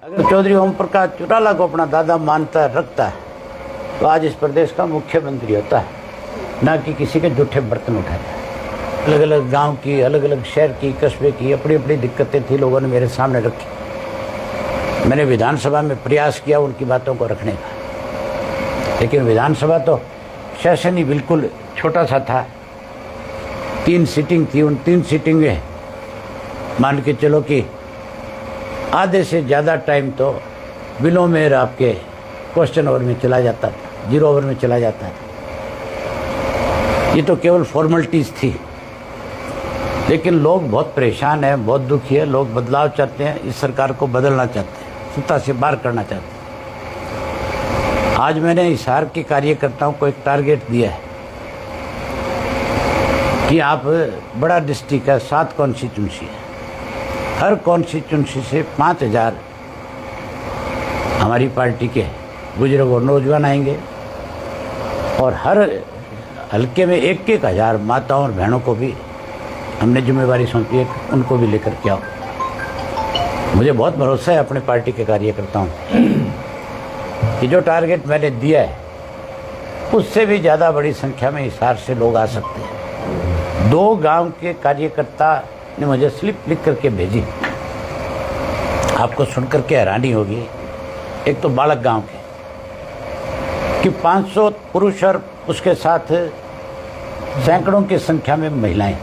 अगर चौधरी ओम प्रकाश चौटाला को अपना दादा मानता रखता है तो आज इस प्रदेश का मुख्यमंत्री होता है, ना कि किसी के जूठे बर्तन उठाता। अलग अलग गांव की, अलग अलग शहर की, कस्बे की अपनी अपनी दिक्कतें थी, लोगों ने मेरे सामने रखी। मैंने विधानसभा में प्रयास किया उनकी बातों को रखने का, लेकिन विधानसभा तो सेशन ही बिल्कुल छोटा सा था। 3 सीटिंग थी, उन 3 सीटिंग में मान के चलो कि आधे से ज़्यादा टाइम तो बिलों में आपके क्वेश्चन ओवर में चला जाता था, 0 ओवर में चला जाता था। ये तो केवल फॉर्मेलिटीज़ थी, लेकिन लोग बहुत परेशान हैं, बहुत दुखी है। लोग बदलाव चाहते हैं, इस सरकार को बदलना चाहते हैं, सत्ता से बाहर करना चाहते हैं। आज मैंने हिसार के कार्यकर्ताओं को एक टारगेट दिया है कि आप बड़ा डिस्ट्रिक्ट है, 7 कॉन्स्टिट्यूंसी है, हर कॉन्स्टिट्यूंसी से 5000 हमारी पार्टी के बुजुर्ग और नौजवान आएंगे और हर हल्के में 1-1 हज़ार माताओं और बहनों को भी हमने जिम्मेवारी सौंपी है, उनको भी लेकर के आओ। मुझे बहुत भरोसा है अपने पार्टी के कार्यकर्ताओं कि जो टारगेट मैंने दिया है उससे भी ज़्यादा बड़ी संख्या में हिसार से लोग आ सकते हैं। 2 गांव के कार्यकर्ता ने मुझे स्लिप लिख करके भेजी, आपको सुनकर के हैरानी होगी। एक तो बालक गांव के कि 500 पुरुष और उसके साथ सैकड़ों की संख्या में महिलाएं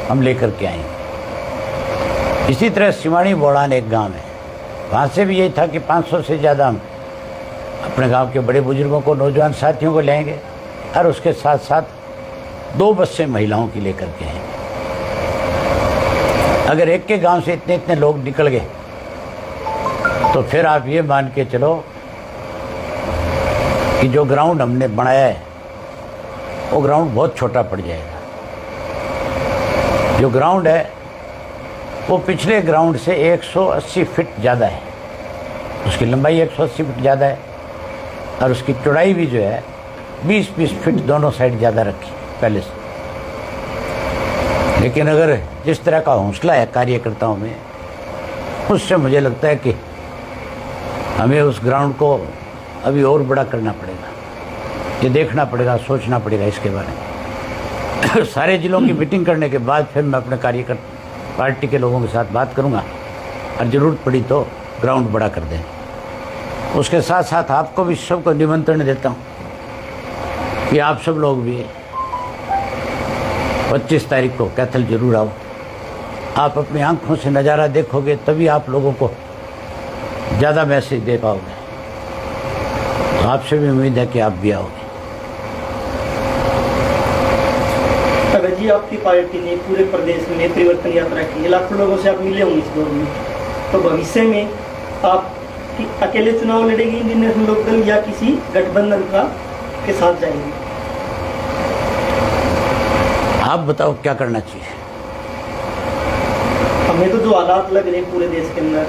हम लेकर के आए। इसी तरह सिवानी बोड़ान एक गांव है, वहाँ से भी यही था कि 500 से ज़्यादा हम अपने गांव के बड़े बुजुर्गों को, नौजवान साथियों को लेंगे और उसके साथ साथ 2 बसें महिलाओं की लेकर के आए। अगर एक के गांव से इतने इतने लोग निकल गए तो फिर आप ये मान के चलो कि जो ग्राउंड हमने बनाया है वो ग्राउंड बहुत छोटा पड़ जाएगा। जो ग्राउंड है वो पिछले ग्राउंड से 180 फीट ज़्यादा है, उसकी लंबाई 180 फीट ज़्यादा है और उसकी चौड़ाई भी जो है 20-20 फीट दोनों साइड ज़्यादा रखी पहले से। लेकिन अगर जिस तरह का हौसला है कार्यकर्ताओं में, उससे मुझे लगता है कि हमें उस ग्राउंड को अभी और बड़ा करना पड़ेगा। ये देखना पड़ेगा, सोचना पड़ेगा इसके बारे में। सारे जिलों की मीटिंग करने के बाद फिर मैं अपने कार्यकर्ता पार्टी के लोगों के साथ बात करूंगा और ज़रूरत पड़ी तो ग्राउंड बड़ा कर दें। उसके साथ साथ आपको भी सबको निमंत्रण देता हूँ कि आप सब लोग भी 25 तारीख को कैथल जरूर आओ। आप अपनी आंखों से नज़ारा देखोगे तभी आप लोगों को ज़्यादा मैसेज दे पाओगे। तो आपसे भी उम्मीद है कि आप भी आओगे। अगर जी आपकी पार्टी ने पूरे प्रदेश में परिवर्तन यात्रा की, लाखों लोगों से आप मिले होंगे इस दौर में, तो भविष्य में आप अकेले चुनाव लड़ेंगे इंडियन नेशनल लोक दल या किसी गठबंधन का के साथ जाएंगे? आप बताओ क्या करना चाहिए। हमें तो जो हालात लग रहे हैं पूरे देश के अंदर,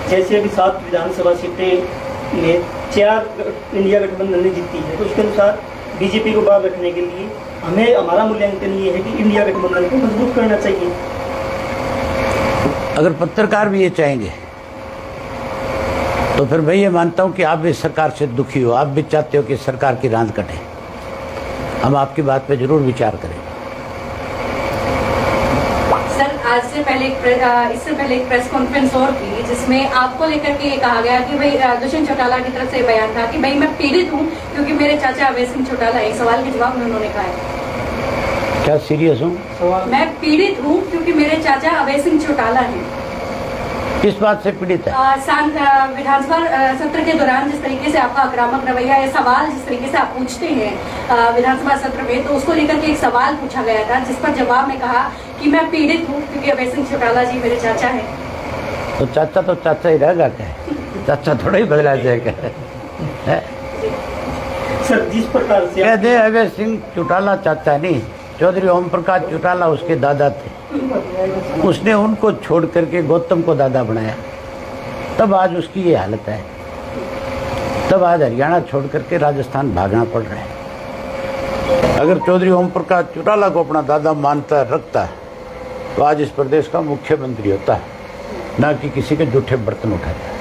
जैसे अभी 7 विधानसभा सीटें में 4 इंडिया गठबंधन ने जीती है, तो उसके अनुसार बीजेपी को बाहर रखने के लिए हमारा मूल्यांकन ये है कि इंडिया गठबंधन को मजबूत करना चाहिए। अगर पत्रकार भी ये चाहेंगे तो फिर मैं ये मानता हूँ कि आप भी सरकार से दुखी हो, आप भी चाहते हो कि सरकार की रांद कटे। हम आपकी बात पे जरूर विचार करें। इससे पहले एक प्रेस कॉन्फ्रेंस और की जिसमें आपको लेकर के ये कहा गया कि भाई दुष्यंत चौटाला की तरफ से बयान था कि भाई मैं पीड़ित हूँ क्योंकि मेरे चाचा अभय सिंह चौटाला, एक सवाल के जवाब में उन्होंने कहा है। क्या सीरियस हूँ? मैं पीड़ित हूँ क्योंकि मेरे चाचा अभय सिंह चौटाला हैं। किस बात से पीड़ित है? विधानसभा सत्र के दौरान जिस तरीके से आपका आक्रामक रवैया या सवाल जिस तरीके से आप पूछते हैं विधानसभा सत्र में, तो उसको लेकर के एक सवाल पूछा गया था जिस पर जवाब में कहा कि मैं पीड़ित हूँ क्योंकि अभय सिंह चौटाला जी मेरे चाचा हैं। तो चाचा ही रहेगा क्या? चाचा थोड़ा ही बदला जाएगा। सर जिस प्रकार से कह दे अभय सिंह चौटाला चाचा नहीं, चौधरी ओम प्रकाश चौटाला उसके दादा थे। उसने उनको छोड़ करके गौतम को दादा बनाया, तब आज उसकी ये हालत है। तब आज हरियाणा छोड़ करके राजस्थान भागना पड़ रहा है। अगर चौधरी ओम प्रकाश चौटाला को अपना दादा मानता रखता है तो आज इस प्रदेश का मुख्यमंत्री होता है, ना कि किसी के जूठे बर्तन उठाता है।